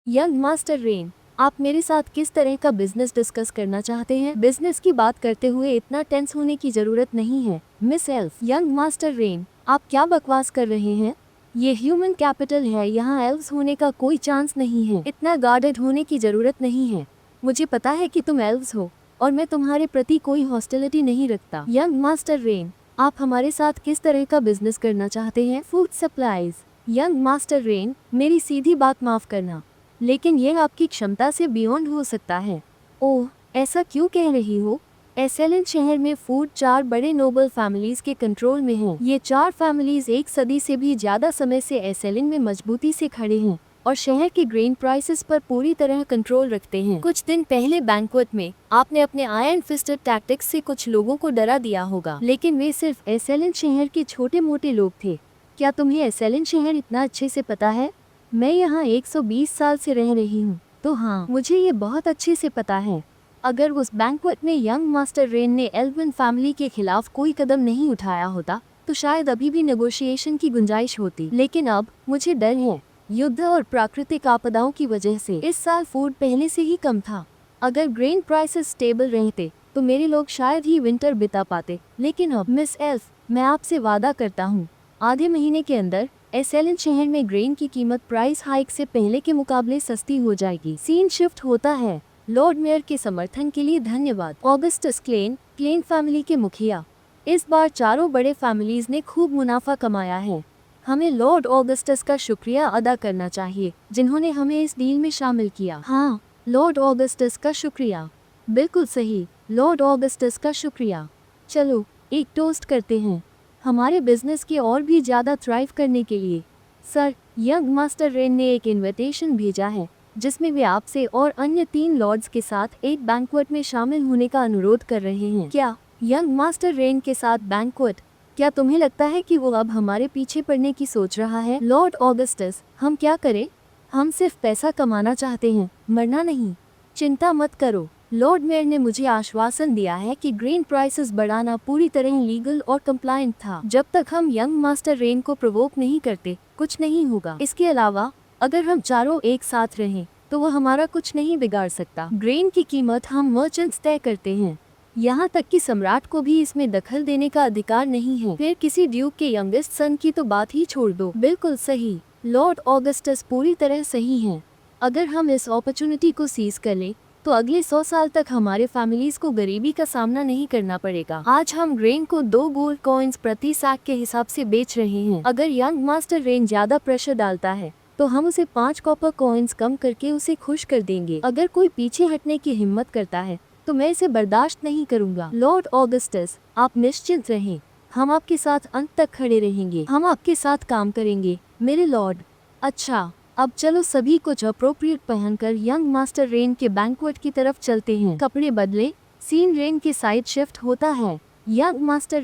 Young master rain, आप मेरे साथ किस तरह का बिजनेस डिस्कस करना चाहते हैं? बिजनेस की बात करते हुए इतना टेंस होने की जरूरत नहीं है miss elf. Young master rain, आप क्या बकवास कर रहे हैं? ये ह्यूमन कैपिटल है, यहाँ एल्व्स होने का कोई चांस नहीं है। इतना गार्डेड होने की जरूरत नहीं है। मुझे पता है कि तुम एल्व्स हो और मैं तुम्हारे प्रति कोई हॉस्टिलिटी नहीं रखता। यंग मास्टर रेन, आप हमारे साथ किस तरह का बिजनेस करना चाहते हैं? Food supplies. Young master rain, मेरी सीधी बात माफ करना, लेकिन यह आपकी क्षमता से बियॉन्ड हो सकता है। ओह, ऐसा क्यों कह रही हो? एसेलिन शहर में फूड 4 बड़े नोबल फैमिलीज के कंट्रोल में हैं। ये 4 फैमिलीज एक सदी से भी ज्यादा समय से एसेलिन में मजबूती से खड़े हैं और शहर के ग्रेन प्राइसेस पर पूरी तरह कंट्रोल रखते हैं। कुछ दिन पहले बैंक्वेट में आपने अपने आयरन फिस्टेड टैक्टिक्स से कुछ लोगों को डरा दिया होगा, लेकिन वे सिर्फ एसेलिन शहर के छोटे मोटे लोग थे। क्या तुम्हें एसेलिन शहर इतना अच्छे से पता है? मैं यहाँ 120 साल से रह रही हूँ, तो हाँ, मुझे ये बहुत अच्छे से पता है। अगर उस बैंक्वेट में यंग मास्टर रेन ने एल्विन फैमिली के खिलाफ कोई कदम नहीं उठाया होता, तो शायद अभी भी नेगोशिएशन की गुंजाइश होती। लेकिन अब मुझे डर है, युद्ध और प्राकृतिक आपदाओं की वजह से इस साल फूड पहले से ही कम था। अगर ग्रेन प्राइसेस स्टेबल रहते तो मेरे लोग शायद ही विंटर बिता पाते। लेकिन अब मिस एल्फ, मैं आपसे वादा करता हूँ, आधे महीने के अंदर एसेलिन शहर में ग्रेन की कीमत प्राइस हाइक से पहले के मुकाबले सस्ती हो जाएगी। सीन शिफ्ट होता है। लॉर्ड मेयर के समर्थन के लिए धन्यवाद। ऑगस्टस क्लेन फैमिली के मुखिया, इस बार चारों बड़े फैमिलीज ने खूब मुनाफा कमाया है। हमें लॉर्ड ऑगस्टस का शुक्रिया अदा करना चाहिए, जिन्होंने हमें इस डील में शामिल किया। हाँ, लॉर्ड ऑगस्टस का शुक्रिया। बिल्कुल सही, लॉर्ड ऑगस्टस का शुक्रिया। चलो एक टोस्ट करते हैं हमारे बिजनेस के और भी ज़्यादा थ्राइव करने के लिए। सर, यंग मास्टर रेन ने एक इनविटेशन भेजा है, जिसमें वे आपसे और अन्य 3 लॉर्ड्स के साथ एक बैंक्वेट में शामिल होने का अनुरोध कर रहे हैं। क्या यंग मास्टर रेन के साथ बैंक्वेट? क्या तुम्हें लगता है कि वो अब हमारे पीछे पड़ने की सोच रहा है? लॉर्ड ऑगस्टस, हम क्या करें? हम सिर्फ पैसा कमाना चाहते हैं, मरना नहीं। चिंता मत करो, लॉर्ड मेयर ने मुझे आश्वासन दिया है कि ग्रेन प्राइसेस बढ़ाना पूरी तरह लीगल और कंप्लायंट था। जब तक हम यंग मास्टर रेन को प्रोवोक नहीं करते, कुछ नहीं होगा। इसके अलावा अगर हम चारों एक साथ रहें तो वह हमारा कुछ नहीं बिगाड़ सकता। ग्रेन की कीमत हम मर्चेंट्स तय करते हैं, यहाँ तक कि सम्राट को भी इसमें दखल देने का अधिकार नहीं है। फिर किसी ड्यूक के यंगेस्ट सन की तो बात ही छोड़ दो। बिल्कुल सही, लॉर्ड ऑगस्टस पूरी तरह सही हैं। अगर हम इस अपॉर्चुनिटी को सीज कर लें तो अगले 100 साल तक हमारे फैमिलीज को गरीबी का सामना नहीं करना पड़ेगा। आज हम ग्रेन को 2 गोल्ड कॉइन्स प्रति सैक के हिसाब से बेच रहे हैं। अगर यंग मास्टर रेन ज्यादा प्रेशर डालता है तो हम उसे 5 कॉपर कॉइन्स कम करके उसे खुश कर देंगे। अगर कोई पीछे हटने की हिम्मत करता है तो मैं इसे बर्दाश्त नहीं करूंगा। लॉर्ड ऑगस्टस, आप निश्चिंत रहें, हम आपके साथ अंत तक खड़े रहेंगे। हम आपके साथ काम करेंगे मेरे लॉर्ड। अच्छा, अब चलो सभी कुछ अप्रोप्रिएट पहनकर यंग मास्टर रेन के बैंक्वेट की तरफ चलते हैं। कपड़े बदले, सीन रेन के साइड शिफ्ट होता है। Young master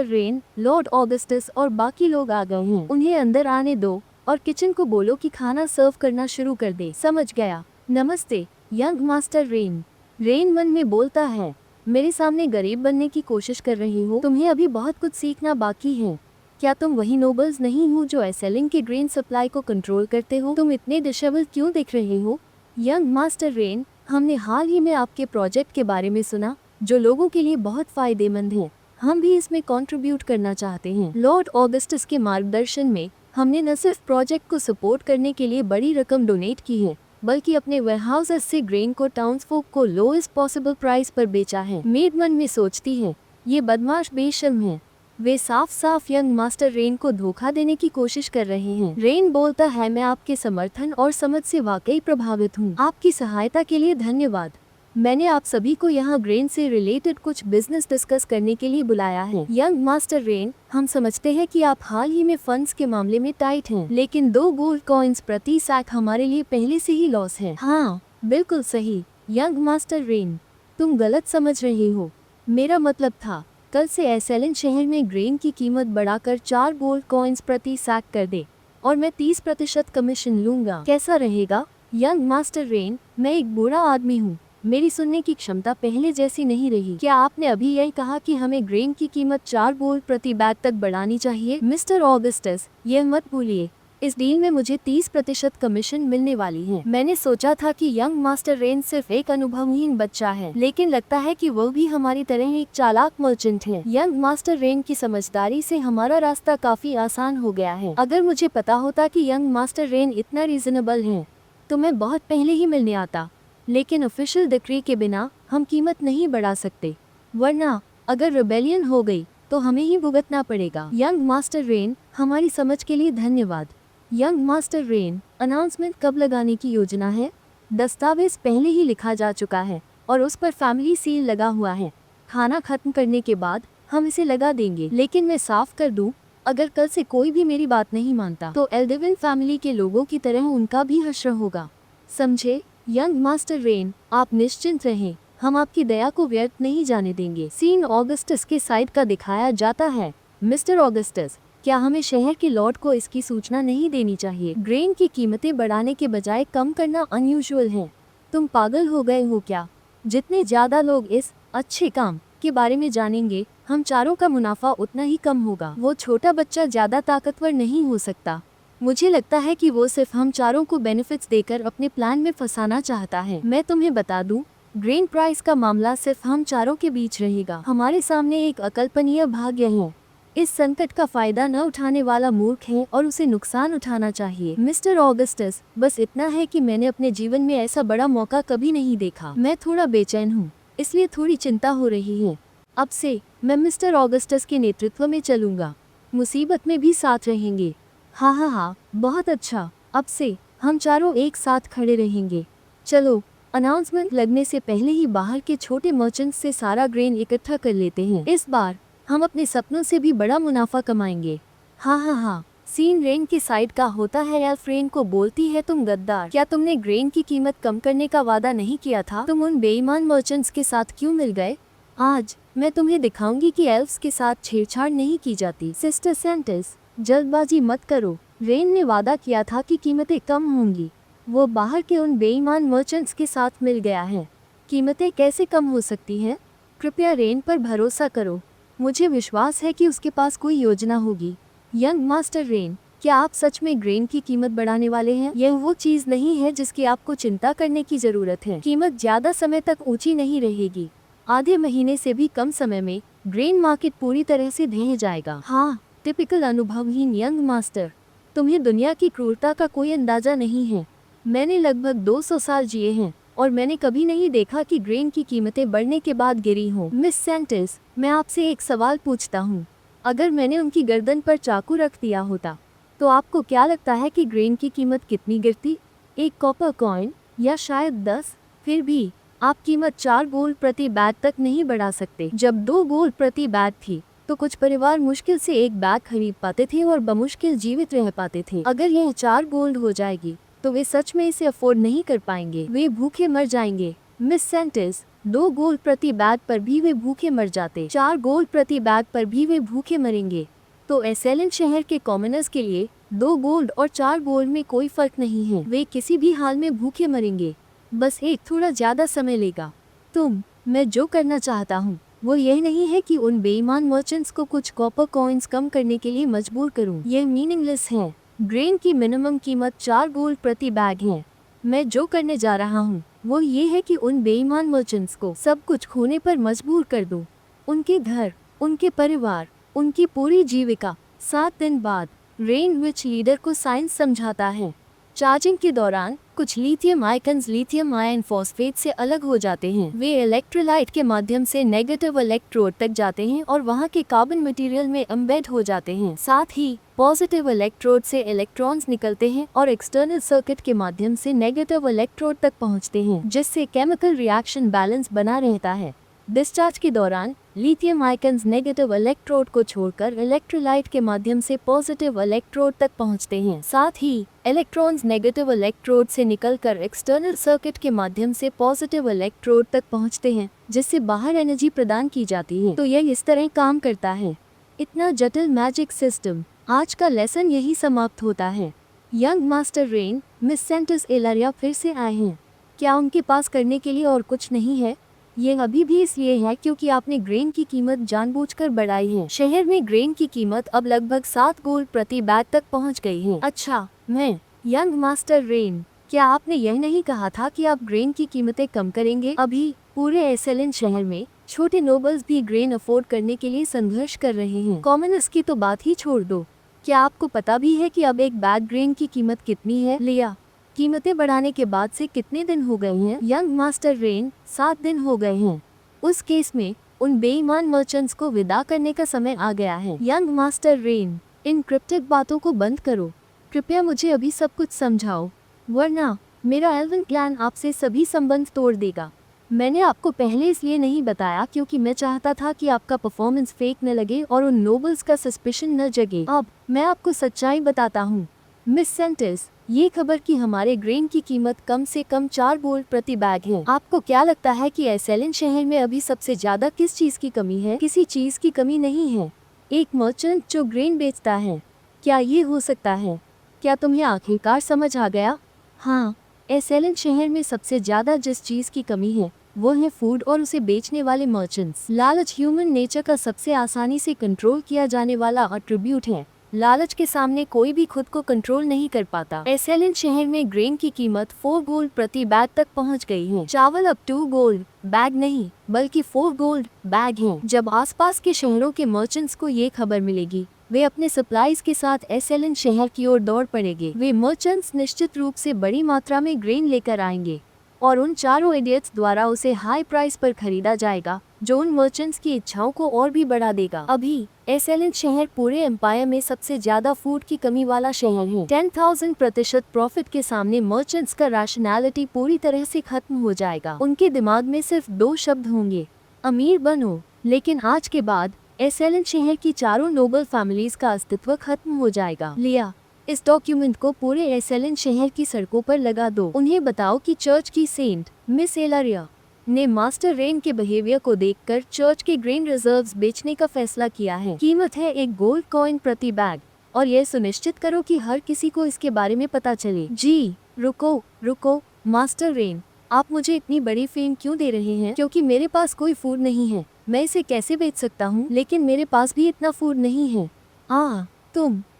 rain, Lord Augustus और बाकी लोग आ गए हैं। उन्हें अंदर आने दो और किचन को बोलो कि खाना सर्व करना शुरू कर दे। समझ गया। नमस्ते यंग मास्टर रेन। रेन मन में बोलता है, मेरे सामने गरीब बनने की कोशिश कर रही हो? तुम्हें अभी बहुत कुछ सीखना बाकी है। क्या तुम वही नोबल्स नहीं हो जो एसेलिन के ग्रेन सप्लाई को कंट्रोल करते हो? तुम इतने डिसेबल क्यों दिख रहे हो? यंग मास्टर रेन, हमने हाल ही में आपके प्रोजेक्ट के बारे में सुना, जो लोगों के लिए बहुत फायदेमंद है। हम भी इसमें कंट्रीब्यूट करना चाहते हैं। लॉर्ड ऑगस्टस के मार्गदर्शन में हमने न सिर्फ प्रोजेक्ट को सपोर्ट करने के लिए बड़ी रकम डोनेट की है, बल्कि अपने वेयरहाउसेस से ग्रेन को टाउन्सफोक को लोएस्ट पॉसिबल प्राइस पर बेचा है। मेड मन में सोचती है, ये बदमाश बेशर्म है। वे साफ यंग मास्टर रेन को धोखा देने की कोशिश कर रहे हैं। रेन बोलता है, मैं आपके समर्थन और समझ से वाकई प्रभावित हूँ। आपकी सहायता के लिए धन्यवाद। मैंने आप सभी को यहाँ ग्रेन से रिलेटेड कुछ बिजनेस डिस्कस करने के लिए बुलाया है। यंग मास्टर रेन, हम समझते हैं कि आप हाल ही में फंड्स के मामले में टाइट हैं, लेकिन 2 गोल्ड कॉइन्स प्रति सैक हमारे लिए पहले से ही लॉस है। हाँ, बिल्कुल सही यंग मास्टर रेन, तुम गलत समझ रहे हो। मेरा मतलब था, कल से एसेलिन शहर में ग्रेन की कीमत बढ़ाकर 4 गोल्ड कॉइन्स प्रति सैक कर दे और मैं 30% कमीशन लूंगा। कैसा रहेगा? यंग मास्टर रेन, मैं एक बुरा आदमी हूँ, मेरी सुनने की क्षमता पहले जैसी नहीं रही। क्या आपने अभी यही कहा कि हमें ग्रेन की कीमत 4 गोल्ड प्रति बैग तक बढ़ानी चाहिए? मिस्टर ऑगस्टस, यह मत भूलिए, इस डील में मुझे 30% कमीशन मिलने वाली है। मैंने सोचा था कि यंग मास्टर रेन सिर्फ एक अनुभवहीन बच्चा है, लेकिन लगता है कि वो भी हमारी तरह एक चालाक मर्चेंट है। यंग मास्टर रेन की समझदारी से हमारा रास्ता काफी आसान हो गया है। अगर मुझे पता होता कि यंग मास्टर रेन इतना रीजनेबल है तो मैं बहुत पहले ही मिलने आता, लेकिन ऑफिशियल डिक्री के बिना हम कीमत नहीं बढ़ा सकते, वरना अगर रिबेलियन हो गई तो हमें ही भुगतना पड़ेगा। यंग मास्टर रेन, हमारी समझ के लिए धन्यवाद। यंग मास्टर रेन, अनाउंसमेंट कब लगाने की योजना है? दस्तावेज पहले ही लिखा जा चुका है और उस पर फैमिली सील लगा हुआ है। खाना खत्म करने के बाद हम इसे लगा देंगे, लेकिन मैं साफ कर दूं, अगर कल से कोई भी मेरी बात नहीं मानता तो एल्डेविन फैमिली के लोगों की तरह उनका भी हश्र होगा, समझे? यंग मास्टर रेन, आप निश्चिंत रहें, हम आपकी दया को व्यर्थ नहीं जाने देंगे। सीन ऑगस्टस के साइड का दिखाया जाता है। मिस्टर ऑगस्टस, क्या हमें शहर के लॉर्ड को इसकी सूचना नहीं देनी चाहिए? ग्रेन की कीमतें बढ़ाने के बजाय कम करना अनयूजुअल है। तुम पागल हो गए हो क्या? जितने ज्यादा लोग इस अच्छे काम के बारे में जानेंगे, हम चारों का मुनाफा उतना ही कम होगा। वो छोटा बच्चा ज्यादा ताकतवर नहीं हो सकता। मुझे लगता है कि वो सिर्फ हम चारों को बेनिफिट्स देकर अपने प्लान में फंसाना चाहता है। मैं तुम्हें बता दूं, ग्रेन प्राइस का मामला सिर्फ हम चारों के बीच रहेगा। हमारे सामने एक अकल्पनीय भाग्य है। इस संकट का फायदा न उठाने वाला मूर्ख है और उसे नुकसान उठाना चाहिए। मिस्टर ऑगस्टस, बस इतना है कि मैंने अपने जीवन में ऐसा बड़ा मौका कभी नहीं देखा। मैं थोड़ा बेचैन हूँ, इसलिए थोड़ी चिंता हो रही है। अब से मैं मिस्टर ऑगस्टस के नेतृत्व में चलूंगा, मुसीबत में भी साथ रहेंगे। हाँ, बहुत अच्छा। अब से हम चारों एक साथ खड़े रहेंगे। चलो, अनाउंसमेंट लगने से पहले ही बाहर के छोटे मर्चेंट्स से सारा ग्रेन इकट्ठा कर लेते हैं। इस बार हम अपने सपनों से भी बड़ा मुनाफा कमाएंगे। हाँ। सीन रेन की साइड का होता है। एल्फ रेन को बोलती है, तुम गद्दार, क्या तुमने ग्रेन की कीमत कम करने का वादा नहीं किया था? तुम उन बेईमान मर्चेंट्स के साथ क्यों मिल गए? आज मैं तुम्हें दिखाऊंगी कि एल्फ्स के साथ छेड़छाड़ नहीं की जाती। सिस्टर सेंटिस, जल्दबाजी मत करो। रेन ने वादा किया था कि कीमतें कम होंगी। वो बाहर के उन बेईमान मर्चेंट्स के साथ मिल गया है। कीमतें कैसे कम हो सकती हैं? कृपया रेन पर भरोसा करो, मुझे विश्वास है कि उसके पास कोई योजना होगी। यंग मास्टर रेन, क्या आप सच में ग्रेन की कीमत बढ़ाने वाले हैं? यह वो चीज नहीं है जिसकी आपको चिंता करने की जरूरत है। कीमत ज्यादा समय तक ऊंची नहीं रहेगी। आधे महीने से भी कम समय में ग्रेन मार्केट पूरी तरह से ढह जाएगा। हाँ, टिपिकल अनुभवहीन यंग मास्टर, तुम्हें दुनिया की क्रूरता का कोई अंदाजा नहीं है। मैंने लगभग 200 साल जिए हैं और मैंने कभी नहीं देखा कि ग्रेन की कीमतें बढ़ने के बाद गिरी हों। मिस सेंटिस, मैं आपसे एक सवाल पूछता हूँ, अगर मैंने उनकी गर्दन पर चाकू रख दिया होता तो आपको क्या लगता है कि ग्रेन की कीमत कितनी गिरती? 1 कॉपर कॉइन या शायद 10? फिर भी आप कीमत 4 गोल्ड प्रति बैग तक नहीं बढ़ा सकते। जब 2 गोल्ड प्रति बैग थी तो कुछ परिवार मुश्किल से एक बैग खरीद पाते थे और बमुश्किल जीवित रह पाते थे। अगर यह 4 गोल्ड हो जाएगी तो वे सच में इसे अफोर्ड नहीं कर पाएंगे, वे भूखे मर जाएंगे। मिस सेंटिस, 2 गोल्ड प्रति बैग पर भी वे भूखे मर जाते, 4 गोल्ड प्रति बैग पर भी वे भूखे मरेंगे। तो एसेलन शहर के कॉमनर्स के लिए 2 गोल्ड और 4 गोल्ड में कोई फर्क नहीं है, वे किसी भी हाल में भूखे मरेंगे, बस एक थोड़ा ज्यादा समय लेगा। मैं जो करना चाहता हूँ वो यह नहीं है कि उन बेईमान मर्चेंट्स को कुछ कॉपर कॉइन्स कम करने के लिए मजबूर करूँ, यह मीनिंगलेस है। ग्रेन की मिनिमम कीमत 4 गोल्ड प्रति बैग है। मैं जो करने जा रहा हूँ वो ये है कि उन बेईमान मर्चेंट्स को सब कुछ खोने पर मजबूर कर दूं, उनके घर, उनके परिवार, उनकी पूरी जीविका। 7 दिन बाद रेन विच लीडर को साइंस समझाता है। चार्जिंग के दौरान कुछ lithium icons lithium ion phosphate से अलग हो जाते हैं। वे इलेक्ट्रोलाइट के माध्यम से नेगेटिव इलेक्ट्रोड तक जाते हैं और वहां के कार्बन मटेरियल में एम्बेड हो जाते हैं। साथ ही पॉजिटिव इलेक्ट्रोड से इलेक्ट्रॉन्स निकलते हैं और एक्सटर्नल सर्किट के माध्यम से नेगेटिव इलेक्ट्रोड तक पहुंचते हैं, जिससे केमिकल रिएक्शन बैलेंस बना रहता है। डिस्चार्ज के दौरान लिथियम आयकन्स नेगेटिव इलेक्ट्रोड को छोड़कर इलेक्ट्रोलाइट के माध्यम से पॉजिटिव इलेक्ट्रोड तक पहुंचते हैं। साथ ही इलेक्ट्रॉन्स नेगेटिव इलेक्ट्रोड से निकलकर एक्सटर्नल सर्किट के माध्यम से पॉजिटिव इलेक्ट्रोड तक पहुंचते हैं, जिससे बाहर एनर्जी प्रदान की जाती है। तो यह इस तरह काम करता है। इतना जटिल मैजिक सिस्टम। आज का लेसन यही समाप्त होता है। Young master Ren, miss Sentis Ilaria फिर से आए हैं। क्या उनके पास करने के लिए और कुछ नहीं है? ये अभी भी इसलिए है क्योंकि आपने ग्रेन की कीमत जानबूझकर बढ़ाई है। शहर में ग्रेन की कीमत अब लगभग 7 गोल्ड प्रति बैग तक पहुंच गई है। अच्छा, मैं यंग मास्टर रेन, क्या आपने यह नहीं कहा था कि आप ग्रेन की कीमतें कम करेंगे? अभी पूरे एसएलएन शहर में छोटे नोबल्स भी ग्रेन अफोर्ड करने के लिए संघर्ष कर रहे हैं। कॉमनर्स की तो बात ही छोड़ दो। क्या आपको पता भी है कि अब एक बैग ग्रेन की कीमत कितनी है? लिया, कीमतें बढ़ाने के बाद से कितने दिन हो गए हैं? यंग मास्टर रेन, 7 दिन हो गए हैं। उस केस में उन बेईमान मर्चेंट्स को विदा करने का समय आ गया है। यंग मास्टर रेन, इन क्रिप्टिक बातों को बंद करो। कृपया मुझे अभी सब कुछ समझाओ, वरना मेरा एल्वन क्लैन आपसे सभी संबंध तोड़ देगा। मैंने आपको पहले इसलिए नहीं बताया क्योंकि मैं चाहता था कि आपका परफॉर्मेंस फेक न लगे और उन नोबल्स का सस्पिशन न जगे। अब मैं आपको सच्चाई बताता हूँ। मिस सेंटिस, ये खबर कि हमारे ग्रेन की कीमत कम से कम 4 गोल्ड प्रति बैग है। आपको क्या लगता है कि एसएलएन शहर में अभी सबसे ज्यादा किस चीज की कमी है? किसी चीज की कमी नहीं है, एक मर्चेंट जो ग्रेन बेचता है। क्या ये हो सकता है? क्या तुम्हें आखिरकार समझ आ गया? हाँ, एसएलएन शहर में सबसे ज्यादा जिस चीज की कमी है वो है फूड और उसे बेचने वाले मर्चेंट्स। लालच ह्यूमन नेचर का सबसे आसानी से कंट्रोल किया जाने वाला एट्रीब्यूट है। लालच के सामने कोई भी खुद को कंट्रोल नहीं कर पाता। एसएलएन शहर में ग्रेन की कीमत 4 गोल्ड प्रति बैग तक पहुंच गई है। चावल अब 2 गोल्ड बैग नहीं बल्कि 4 गोल्ड बैग है। जब आसपास के शहरों के मर्चेंट्स को ये खबर मिलेगी, वे अपने सप्लाईज के साथ एसएलएन शहर की ओर दौड़ पड़ेंगे। वे मर्चेंट्स निश्चित रूप से बड़ी मात्रा में ग्रेन लेकर आएंगे और उन चारों इडियट्स द्वारा उसे हाई प्राइस पर खरीदा जाएगा, जो उन मर्चेंट्स की इच्छाओं को और भी बढ़ा देगा। अभी एसएलएन शहर पूरे एम्पायर में सबसे ज्यादा फूड की कमी वाला शहर है। 10,000% प्रॉफिट के सामने मर्चेंट्स का रैशनैलिटी पूरी तरह से खत्म हो जाएगा। उनके दिमाग में सिर्फ 2 शब्द होंगे, अमीर बनो। लेकिन आज के बाद एसएलएन शहर की चारों नोबल फैमिलीज का अस्तित्व खत्म हो जाएगा। लिया, इस डॉक्यूमेंट को पूरे एसएलएन शहर की सड़कों पर लगा दो। उन्हें बताओ कि चर्च की सेंट मिस एलारिया ने मास्टर रेन के बिहेवियर को देखकर चर्च के ग्रेन रिजर्व्स बेचने का फैसला किया है। कीमत है 1 गोल्ड कॉइन प्रति बैग और यह सुनिश्चित करो कि हर किसी को इसके बारे में पता चले। जी, रुको मास्टर रेन, आप मुझे इतनी बड़ी फेम क्यों दे रहे हैं? क्योंकि मेरे पास कोई फूड नहीं है। मैं इसे कैसे बेच सकता हूँ? लेकिन मेरे पास भी इतना फूड नहीं है।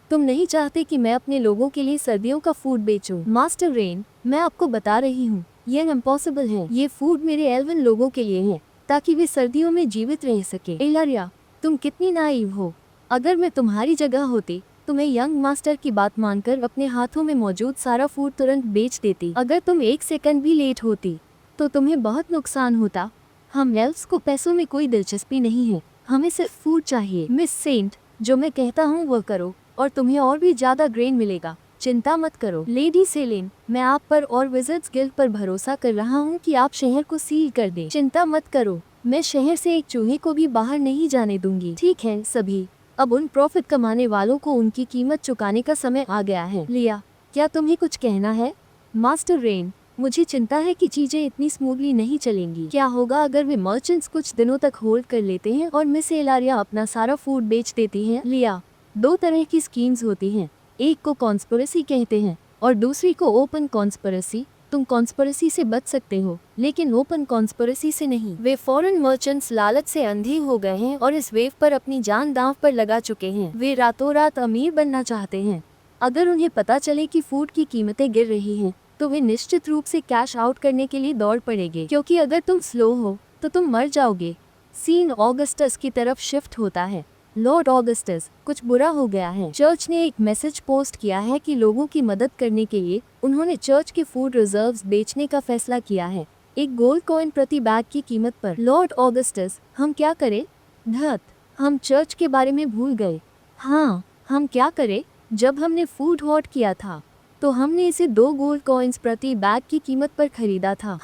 तुम नहीं चाहते कि मैं अपने लोगों के लिए सर्दियों का फूड बेचूं। मास्टर रेन, मैं आपको बता रही हूँ, यह इम्पॉसिबल है। ये फूड मेरे एल्वन लोगों के लिए है ताकि वे सर्दियों में जीवित रह सके। एलारिया, तुम कितनी नाइव हो। अगर मैं तुम्हारी जगह होती तो मैं यंग मास्टर की बात मानकर अपने हाथों में मौजूद सारा फूड तुरंत बेच देती। अगर तुम 1 सेकंड भी लेट होती तो तुम्हें बहुत नुकसान होता। हम एल्व्स को पैसों में कोई दिलचस्पी नहीं है, हमें सिर्फ फूड चाहिए। मिस सेंट, जो मैं कहता हूँ वह करो और तुम्हें और भी ज्यादा ग्रेन मिलेगा। चिंता मत करो। लेडी सेलिन, मैं आप पर और विज़र्ड्स गिल्ड पर भरोसा कर रहा हूँ कि आप शहर को सील कर दें। चिंता मत करो, मैं शहर से एक चूहे को भी बाहर नहीं जाने दूंगी। ठीक है सभी, अब उन प्रॉफिट कमाने वालों को उनकी कीमत चुकाने का समय आ गया है। लिया, क्या तुम्हें कुछ कहना है? मास्टर रेन, मुझे चिंता है कि चीजें इतनी स्मूथली नहीं चलेंगी। क्या होगा अगर वे मर्चेंट्स कुछ दिनों तक होल्ड कर लेते हैं और मिस एलारिया अपना सारा फूड बेच देती हैं? लिया, 2 तरह की स्कीम्स होती हैं, एक को कॉन्स्पिरेसी कहते हैं और दूसरी को ओपन कॉन्स्पिरेसी। तुम कॉन्स्पिरेसी से बच सकते हो लेकिन ओपन कॉन्स्पिरेसी से नहीं। वे फॉरेन मर्चेंट्स लालच से अंधे हो गए हैं और इस वेव पर अपनी जान दांव पर लगा चुके हैं। वे रातों रात अमीर बनना चाहते हैं। अगर उन्हें पता चले कि फूड की कीमतें गिर रही हैं तो वे निश्चित रूप से कैश आउट करने के लिए दौड़ पड़ेंगे, क्योंकि अगर तुम स्लो हो तो तुम मर जाओगे। सीन ऑगस्टस की तरफ शिफ्ट होता है। लॉर्ड ऑगस्टस, कुछ बुरा हो गया है। चर्च ने एक मैसेज पोस्ट किया है कि लोगों की मदद करने के लिए उन्होंने चर्च के फूड रिजर्व्स बेचने का फैसला किया है 1 गोल्ड कॉइन प्रति बैग की कीमत पर। लॉर्ड ऑगस्टस, हम क्या करें? धत, हम चर्च के बारे में भूल गए। हाँ, हम क्या करें? जब हमने फूड हॉट किया था तो हमने इसे 2 गोल्ड कॉइन्स प्रति बैग की कीमत पर खरीदा था।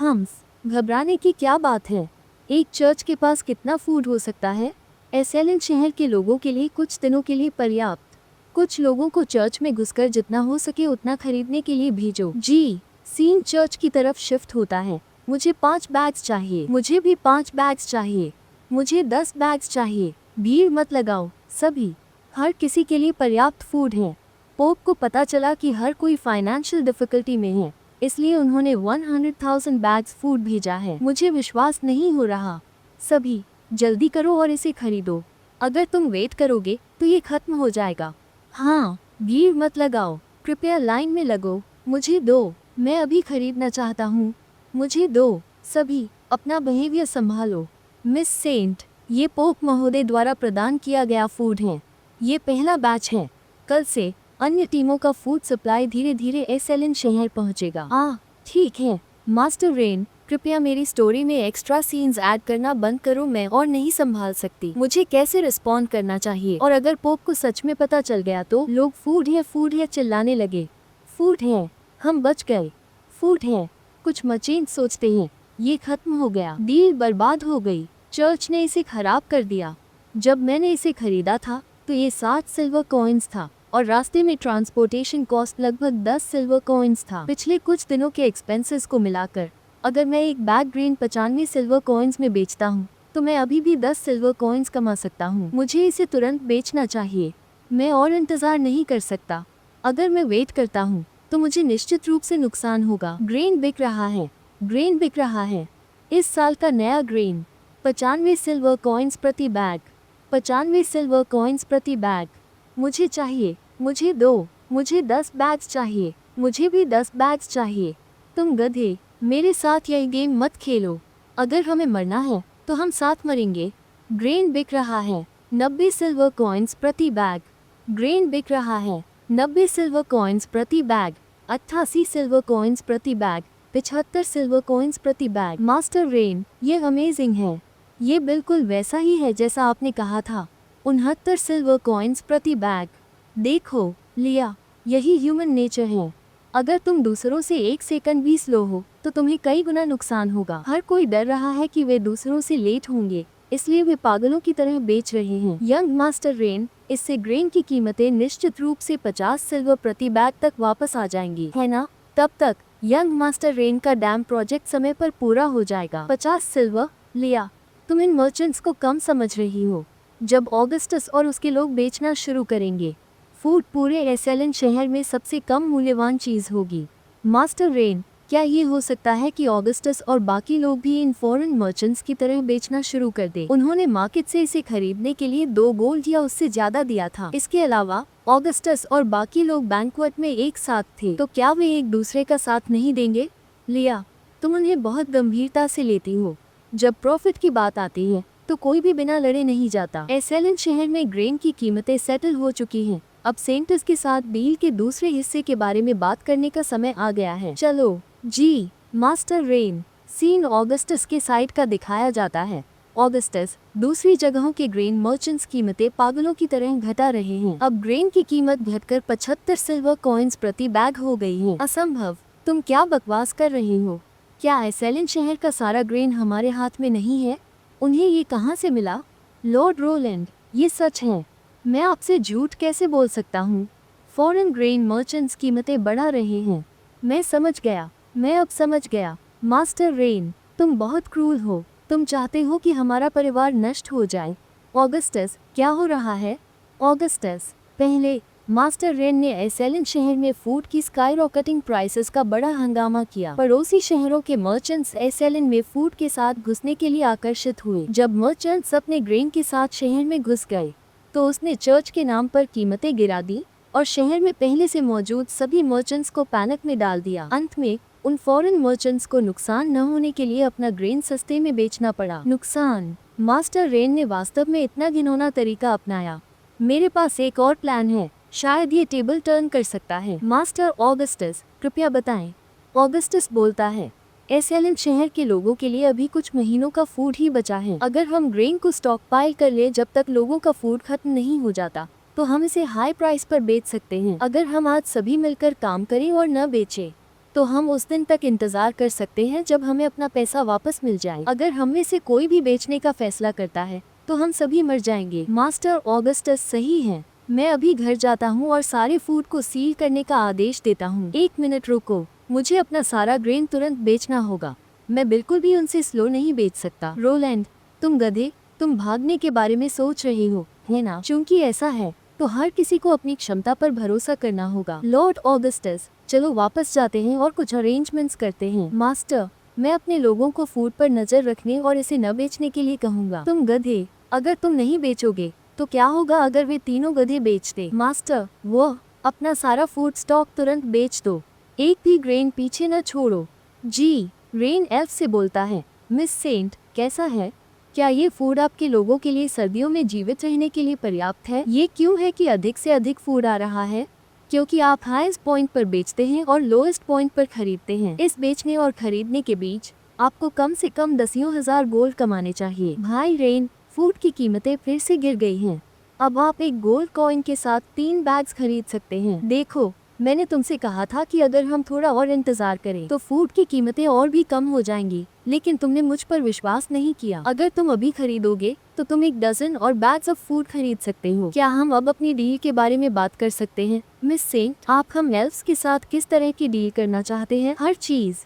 घबराने की क्या बात है? एक चर्च के पास कितना फूड हो सकता है? एसएलएन शहर के लोगों के लिए कुछ दिनों के लिए पर्याप्त। कुछ लोगों को चर्च में घुसकर जितना हो सके उतना खरीदने के लिए भेजो। जी, सीन चर्च की तरफ शिफ्ट होता है। मुझे 5 बैग्स चाहिए। मुझे भी 5 बैग्स चाहिए। मुझे 10 बैग्स चाहिए। भीड़ मत लगाओ सभी, हर किसी के लिए पर्याप्त फूड है। पोप को पता चला कि हर कोई फाइनेंशियल डिफिकल्टी में है इसलिए उन्होंने 100,000 बैग्स फूड भेजा है। मुझे विश्वास नहीं हो रहा। सभी जल्दी करो और इसे खरीदो। अगर तुम वेट करोगे तो ये खत्म हो जाएगा। हाँ, भीड़ मत लगाओ, कृपया लाइन में लगो। मुझे दो, मैं अभी खरीदना चाहता हूँ। मुझे दो। सभी अपना बिहेवियर संभालो। मिस सेंट, ये पोप महोदय द्वारा प्रदान किया गया फूड है। ये पहला बैच है। कल से अन्य टीमों का फूड सप्लाई धीरे धीरे एसएलएन शहर पहुंचेगा। ठीक है मास्टर रेन, कृपया मेरी स्टोरी में एक्स्ट्रा सीन्स ऐड करना बंद करो। मैं और नहीं संभाल सकती। मुझे कैसे रिस्पॉन्ड करना चाहिए? और अगर पोप को सच में पता चल गया तो लोग फूड है चिल्लाने लगे। फूड है, हम बच गए। फूड है, कुछ मचेंज सोचते हैं। ये खत्म हो गया। डील बर्बाद हो गई। चर्च ने इसे खराब कर दिया। जब मैंने इसे खरीदा था तो ये 7 सिल्वर कॉइन्स था और रास्ते में ट्रांसपोर्टेशन कॉस्ट लगभग 10 सिल्वर कॉइन्स था। पिछले कुछ दिनों के एक्सपेंसेस को मिलाकर अगर मैं एक बैग ग्रेन 95 सिल्वर कॉइन्स में बेचता हूँ तो मैं अभी भी 10 सिल्वर कॉइन्स कमा सकता हूँ। मुझे इसे तुरंत बेचना चाहिए। मैं और इंतजार नहीं कर सकता। अगर मैं वेट करता हूँ तो मुझे निश्चित रूप से नुकसान होगा। ग्रेन बिक रहा है। ग्रेन बिक रहा है। इस साल का नया ग्रेन 95 सिल्वर कॉइन्स प्रति बैग। 95 सिल्वर कॉइन्स प्रति बैग। मुझे चाहिए। मुझे दो। मुझे 10 बैग्स चाहिए। मुझे भी 10 बैग्स चाहिए। तुम गधे, मेरे साथ यह गेम मत खेलो। अगर हमें मरना है तो हम साथ मरेंगे। ग्रेन बिक रहा है। 90 सिल्वर कॉइन्स प्रति बैग। ग्रेन बिक रहा है। 90 सिल्वर कॉइन्स प्रति बैग। 88 सिल्वर कॉइन्स प्रति बैग। 75 सिल्वर कॉइन्स प्रति बैग। मास्टर रेन, ये अमेजिंग है। ये बिल्कुल वैसा ही है जैसा आपने कहा था। 69 सिल्वर कॉइन्स प्रति बैग। देखो लिया, यही ह्यूमन नेचर है। अगर तुम दूसरों से 1 सेकंड भी स्लो हो तो तुम्हें कई गुना नुकसान होगा। हर कोई डर रहा है कि वे दूसरों से लेट होंगे, इसलिए वे पागलों की तरह बेच रहे हैं। यंग मास्टर रेन, इससे ग्रेन की कीमतें निश्चित रूप से 50 सिल्वर प्रति बैग तक वापस आ जाएंगी, है ना? तब तक यंग मास्टर रेन का डैम प्रोजेक्ट समय पर पूरा हो जाएगा। 50 सिल्वर। लिया, तुम इन मर्चेंट्स को कम समझ रही हो। जब ऑगस्टस और उसके लोग बेचना शुरू करेंगे, फूड पूरे एसएलएन शहर में सबसे कम मूल्यवान चीज होगी। मास्टर रेन, क्या ये हो सकता है कि ऑगस्टस और बाकी लोग भी इन फॉरेन मर्चेंट्स की तरह बेचना शुरू कर दे? उन्होंने मार्केट से इसे खरीदने के लिए 2 गोल्ड या उससे ज्यादा दिया था। इसके अलावा ऑगस्टस और बाकी लोग बैंक्वेट में एक साथ थे, तो क्या वे एक दूसरे का साथ नहीं देंगे? लिया, तुम उन्हें बहुत गंभीरता से लेती हो। जब प्रॉफिट की बात आती है तो कोई भी बिना लड़े नहीं जाता। एसएलएन शहर में ग्रेन की कीमतें सेटल हो चुकी हैं। अब सेंटर्स के साथ डील के दूसरे हिस्से के बारे में बात करने का समय आ गया है। चलो जी। मास्टर रेन, सीन ऑगस्टस के साइड का दिखाया जाता है। ऑगस्टस, दूसरी जगहों के ग्रेन मर्चेंट्स कीमतें पागलों की तरह घटा रहे हैं। अब ग्रेन की कीमत घटकर 75 सिल्वर कॉइन्स प्रति बैग हो गई है। असंभव, तुम क्या बकवास कर रही हो? क्या एसएलएन शहर का सारा ग्रेन हमारे हाथ में नहीं है? उन्हें ये कहाँ से मिला? लॉर्ड रोलैंड, ये सच है। मैं आपसे झूठ कैसे बोल सकता हूँ? फॉरेन ग्रेन मर्चेंट्स कीमतें बढ़ा रहे हैं। मैं समझ गया। मैं अब समझ गया। मास्टर रेन, तुम बहुत क्रूर हो। तुम चाहते हो कि हमारा परिवार नष्ट हो जाए। ऑगस्टस, क्या हो रहा है? ऑगस्टस, पहले मास्टर रेन ने एसएलएन शहर में फूड की स्काईरॉकेटिंग प्राइसेस का बड़ा हंगामा किया। पड़ोसी शहरों के मर्चेंट्स एसएलएन में फूड के साथ घुसने के लिए आकर्षित हुए। जब मर्चेंट्स अपने ग्रेन के साथ शहर में घुस गए तो उसने चर्च के नाम पर कीमतें गिरा दी और शहर में पहले से मौजूद सभी मर्चेंट्स को पैनिक में डाल दिया। अंत में उन फॉरेन मर्चेंट्स को नुकसान न होने के लिए अपना ग्रेन सस्ते में बेचना पड़ा। नुकसान? मास्टर रेन ने वास्तव में इतना घिनौना तरीका अपनाया। मेरे पास एक और प्लान है। शायद ये टेबल टर्न कर सकता है। मास्टर ऑगस्टस, कृपया बताएं। ऑगस्टस बोलता है, एसएलएन शहर के लोगों के लिए अभी कुछ महीनों का फूड ही बचा है। अगर हम ग्रेन को स्टॉक पाइल कर ले जब तक लोगों का फूड खत्म नहीं हो जाता तो हम इसे हाई प्राइस पर बेच सकते हैं। अगर हम आज सभी मिलकर काम करें और न बेचें तो हम उस दिन तक इंतजार कर सकते हैं जब हमें अपना पैसा वापस मिल जाए। अगर हम में से कोई भी बेचने का फैसला करता है तो हम सभी मर जाएंगे। मास्टर ऑगस्टस सही है। मैं अभी घर जाता हूँ और सारे फूड को सील करने का आदेश देता हूँ। 1 मिनट रुको, मुझे अपना सारा ग्रेन तुरंत बेचना होगा। मैं बिल्कुल भी उनसे स्लो नहीं बेच सकता। रोलैंड, तुम गधे, तुम भागने के बारे में सोच रही हो, है ना? चूंकि ऐसा है, तो हर किसी को अपनी क्षमता पर भरोसा करना होगा। लॉर्ड ऑगस्टस, चलो वापस जाते हैं और कुछ अरेंजमेंट्स करते हैं। मास्टर, मैं अपने लोगों को फूड पर नजर रखने और इसे न बेचने के लिए कहूँगा। तुम गधे, अगर तुम नहीं बेचोगे तो क्या होगा अगर वे तीनों गधे बेच दे? मास्टर, वो अपना सारा फूड स्टॉक तुरंत बेच दो, एक भी ग्रेन पीछे न छोड़ो। जी, रेन एल्फ से बोलता है। मिस सेंट, कैसा है? क्या ये फूड आपके लोगों के लिए सर्दियों में जीवित रहने के लिए पर्याप्त है? ये क्यों है कि अधिक से अधिक फूड आ रहा है? क्योंकि आप हाईएस्ट पॉइंट पर बेचते हैं और लोएस्ट पॉइंट पर खरीदते हैं। इस बेचने और खरीदने के बीच आपको कम से कम 10,000 गोल्ड कमाने चाहिए। भाई रेन, फूड की कीमतें फिर से गिर गई हैं। अब आप एक गोल्ड कॉइन के साथ 3 बैग्स खरीद सकते हैं। देखो, मैंने तुमसे कहा था कि अगर हम थोड़ा और इंतजार करें तो फूड की कीमतें और भी कम हो जाएंगी, लेकिन तुमने मुझ पर विश्वास नहीं किया। अगर तुम अभी खरीदोगे तो तुम 1 डजन और बैग्स ऑफ फूड खरीद सकते हो। क्या हम अब अपनी डील के बारे में बात कर सकते हैं? मिस सेंट, आप हम एल्फ्स के साथ किस तरह की डील करना चाहते हैं? हर चीज।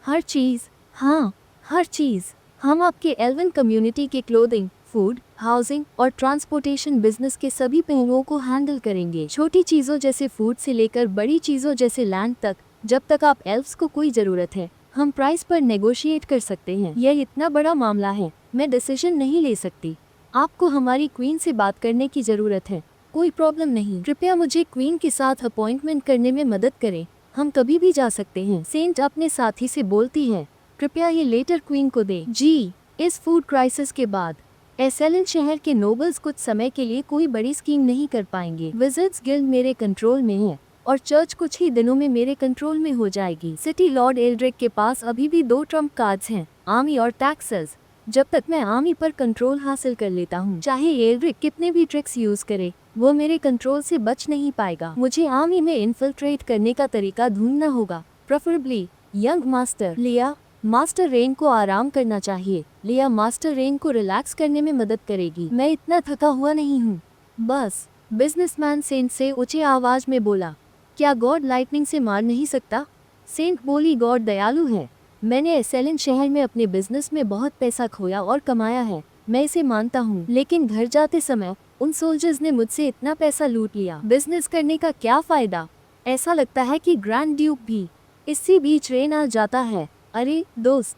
हर चीज? हाँ, हर चीज। हम आपके एल्वन कम्युनिटी के क्लोथिंग, फूड, हाउसिंग और ट्रांसपोर्टेशन बिजनेस के सभी पहलुओं को हैंडल करेंगे। छोटी चीजों जैसे फूड से लेकर बड़ी चीजों जैसे लैंड तक, जब तक आप एल्फ्स को कोई जरूरत है, हम प्राइस पर नेगोशिएट कर सकते हैं। यह इतना बड़ा मामला है, मैं डिसीजन नहीं ले सकती। आपको हमारी क्वीन से बात करने की जरूरत है। कोई प्रॉब्लम नहीं, कृपया मुझे क्वीन के साथ अपॉइंटमेंट करने में मदद करें। हम कभी भी जा सकते हैं। सेंट अपने साथी से बोलती है, कृपया ये लेटर क्वीन को दे। जी, इस फूड क्राइसिस के बाद एसेलन शहर के नोबल्स कुछ समय के लिए कोई बड़ी स्कीम नहीं कर पाएंगे। विज़र्ड्स गिल्ड मेरे कंट्रोल में है और चर्च कुछ ही दिनों में मेरे कंट्रोल में हो जाएगी। सिटी लॉर्ड एल्ड्रिक के पास अभी भी 2 ट्रम्प कार्ड्स हैं, आर्मी और टैक्सेस। जब तक मैं आर्मी पर कंट्रोल हासिल कर लेता हूँ, चाहे एल्ड्रिक कितने भी ट्रिक्स यूज करे, वो मेरे कंट्रोल से बच नहीं पाएगा। मुझे आर्मी में इन्फिल्ट्रेट करने का तरीका ढूंढना होगा, प्रेफरेबली यंग मास्टर। लिया, मास्टर रेन को आराम करना चाहिए। लिया मास्टर रेन को रिलैक्स करने में मदद करेगी। मैं इतना थका हुआ नहीं हूँ, बस। बिजनेसमैन सेंट से ऊंचे आवाज में बोला, क्या गॉड लाइटनिंग से मार नहीं सकता? सेंट बोली, गॉड दयालु है। मैंने एसेलन शहर में अपने बिजनेस में बहुत पैसा खोया और कमाया है, मैं इसे मानता हूँ, लेकिन घर जाते समय उन सोल्जर्स ने मुझसे इतना पैसा लूट लिया। बिजनेस करने का क्या फायदा? ऐसा लगता है कि ग्रैंड ड्यूक भी। इसी बीच रेन आ जाता है। अरे दोस्त,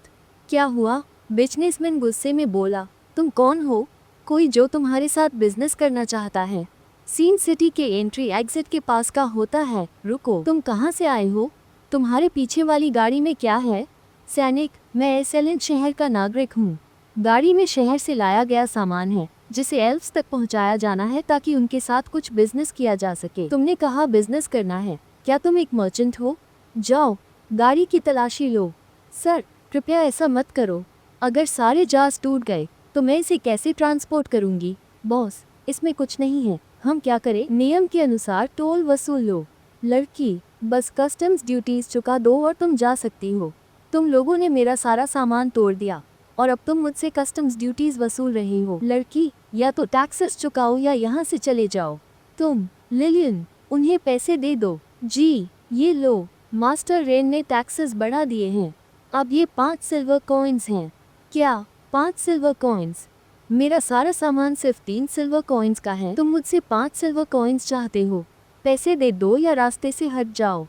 क्या हुआ? बिजनेसमैन गुस्से में बोला, तुम कौन हो? कोई जो तुम्हारे साथ बिजनेस करना चाहता है। सीन सिटी के एंट्री एग्जिट के पास का होता है। रुको, तुम कहाँ से आए हो? तुम्हारे पीछे वाली गाड़ी में क्या है? सैनिक, मैं एसेलन शहर का नागरिक हूँ। गाड़ी में शहर से लाया गया सामान है जिसे एल्फ्स तक पहुँचाया जाना है ताकि उनके साथ कुछ बिजनेस किया जा सके। तुमने कहा बिजनेस करना है, क्या तुम एक मर्चेंट हो? जाओ, गाड़ी की तलाशी लो। सर, कृपया ऐसा मत करो। अगर सारे जार्स टूट गए तो मैं इसे कैसे ट्रांसपोर्ट करूंगी? बॉस, इसमें कुछ नहीं है, हम क्या करें? नियम के अनुसार टोल वसूल लो। लड़की, बस कस्टम्स ड्यूटीज चुका दो और तुम जा सकती हो। तुम लोगों ने मेरा सारा सामान तोड़ दिया और अब तुम मुझसे कस्टम्स ड्यूटीज वसूल रही हो। लड़की, या तो टैक्सेस चुकाओ या यहाँ से चले जाओ। तुम, लिलियन, उन्हें पैसे दे दो। जी, ये लो। मास्टर रेन ने टैक्सेस बढ़ा दिए हैं, अब ये 5 सिल्वर कॉइन्स हैं। क्या 5 सिल्वर कॉइन्स? मेरा सारा सामान सिर्फ 3 सिल्वर कॉइन्स का है। तुम मुझसे 5 सिल्वर कॉइन्स चाहते हो? पैसे दे दो या रास्ते से हट जाओ।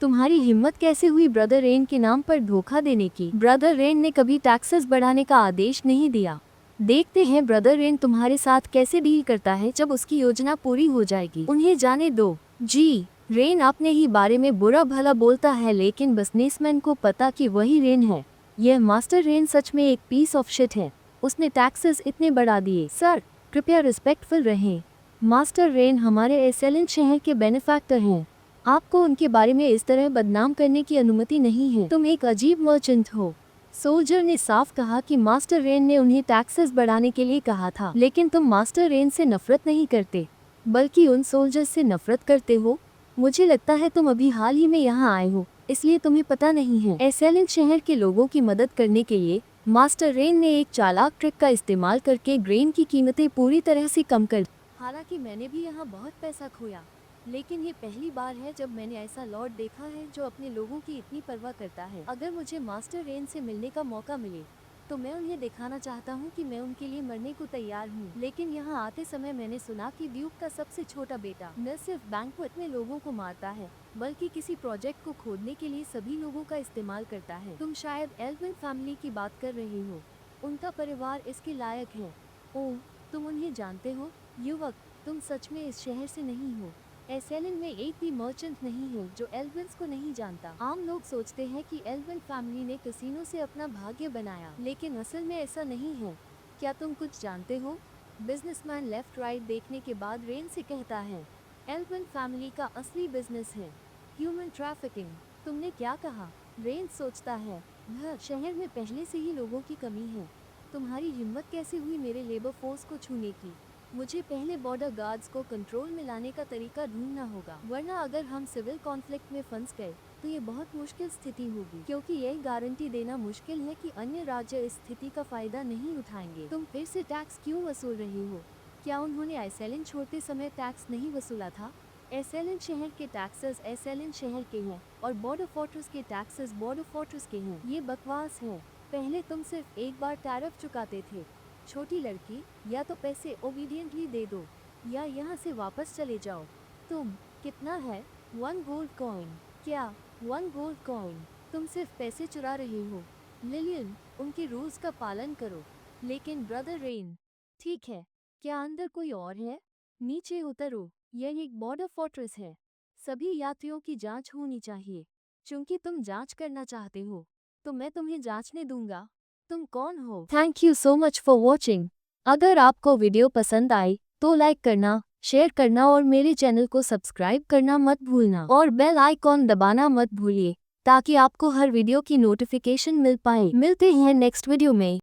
तुम्हारी हिम्मत कैसे हुई ब्रदर रेन के नाम पर धोखा देने की? ब्रदर रेन ने कभी टैक्सेस बढ़ाने का आदेश नहीं दिया। देखते हैं ब्रदर रेन तुम्हारे साथ कैसे डील करता है जब उसकी योजना पूरी हो जाएगी। उन्हें जाने दो। जी, रेन अपने ही बारे में बुरा भला बोलता है, लेकिन बिजनेसमैन को पता कि वही रेन है। यह मास्टर रेन सच में एक पीस ऑफ शिट है। उसने टैक्सेस इतने बढ़ा दिए। सर, कृपया रिस्पेक्टफुल रहें। मास्टर रेन हमारे एसेलन शहर के बेनिफैक्टर हैं। आपको उनके बारे में इस तरह बदनाम करने की अनुमति नहीं है। तुम एक अजीब मर्चेंट हो। सोल्जर ने साफ कहा कि मास्टर रेन ने उन्हें टैक्सेस बढ़ाने के लिए कहा था, लेकिन तुम मास्टर रेन से नफरत नहीं करते, बल्कि उन सोल्जर्स से नफरत करते हो। मुझे लगता है तुम अभी हाल ही में यहाँ आए हो, इसलिए तुम्हें पता नहीं है। एसेलन शहर के लोगों की मदद करने के लिए मास्टर रेन ने एक चालाक ट्रिक का इस्तेमाल करके ग्रेन की कीमतें पूरी तरह से कम कर दी। हालांकि मैंने भी यहाँ बहुत पैसा खोया, लेकिन ये पहली बार है जब मैंने ऐसा लॉर्ड देखा है जो अपने लोगों की इतनी परवाह करता है। अगर मुझे मास्टर रेन से मिलने का मौका मिले तो मैं उन्हें दिखाना चाहता हूँ कि मैं उनके लिए मरने को तैयार हूँ। लेकिन यहाँ आते समय मैंने सुना कि ड्यूक का सबसे छोटा बेटा न सिर्फ बैंक्वेट में लोगों को मारता है, बल्कि किसी प्रोजेक्ट को खोदने के लिए सभी लोगों का इस्तेमाल करता है। तुम शायद एल्विन फैमिली की बात कर रहे हो। उनका परिवार इसके लायक है। ओह, तुम उन्हें जानते हो? युवक, तुम सच में इस शहर से नहीं हो। एसेलिन में एक भी मर्चेंट नहीं है जो एल्विन्स को नहीं जानता। आम लोग सोचते हैं कि एल्विन फैमिली ने कैसीनो से अपना भाग्य बनाया, लेकिन असल में ऐसा नहीं है। क्या तुम कुछ जानते हो? बिजनेसमैन लेफ्ट राइट देखने के बाद रेन से कहता है, एल्विन फैमिली का असली बिजनेस है ह्यूमन ट्रैफिकिंग। तुमने क्या कहा? रेन सोचता है, शहर में पहले से ही लोगों की कमी है। तुम्हारी हिम्मत कैसे हुई मेरे लेबर फोर्स को छूने की? मुझे पहले बॉर्डर गार्ड्स को कंट्रोल में लाने का तरीका ढूंढना होगा, वरना अगर हम सिविल कॉन्फ्लिक्ट में फंस गए तो ये बहुत मुश्किल स्थिति होगी, क्योंकि यह गारंटी देना मुश्किल है कि अन्य राज्य इस स्थिति का फायदा नहीं उठाएंगे। तुम फिर से टैक्स क्यों वसूल रहे हो? क्या उन्होंने एसेलिन छोड़ते समय टैक्स नहीं वसूला था? एसेलिन शहर के टैक्सेस एसेलिन शहर के हैं और बॉर्डर फोर्ट्रेस के टैक्सेस बॉर्डर फोर्ट्रेस के हैं। ये बकवास है। पहले तुम सिर्फ एक बार टैरिफ चुकाते थे। छोटी लड़की, या तो पैसे ओबीडियंटली दे दो या यहाँ से वापस चले जाओ। तुम, कितना है? 1 गोल्ड कॉइन। क्या 1 गोल्ड कॉइन? तुम सिर्फ पैसे चुरा रहे हो। लिलियन, उनके रूल्स का पालन करो। लेकिन ब्रदर रेन, ठीक है, क्या अंदर कोई और है? नीचे उतरो, यह एक बॉर्डर फोर्ट्रेस है। सभी यात्रियों की जांच होनी चाहिए। चूंकि तुम जांच करना चाहते हो, तो मैं तुम्हें जांचने दूंगा। तुम कौन हो? Thank you so much for watching. अगर आपको वीडियो पसंद आई तो लाइक करना, शेयर करना और मेरे चैनल को सब्सक्राइब करना मत भूलना और बेल आइकॉन दबाना मत भूलिए ताकि आपको हर वीडियो की नोटिफिकेशन मिल पाए। मिलते हैं नेक्स्ट वीडियो में।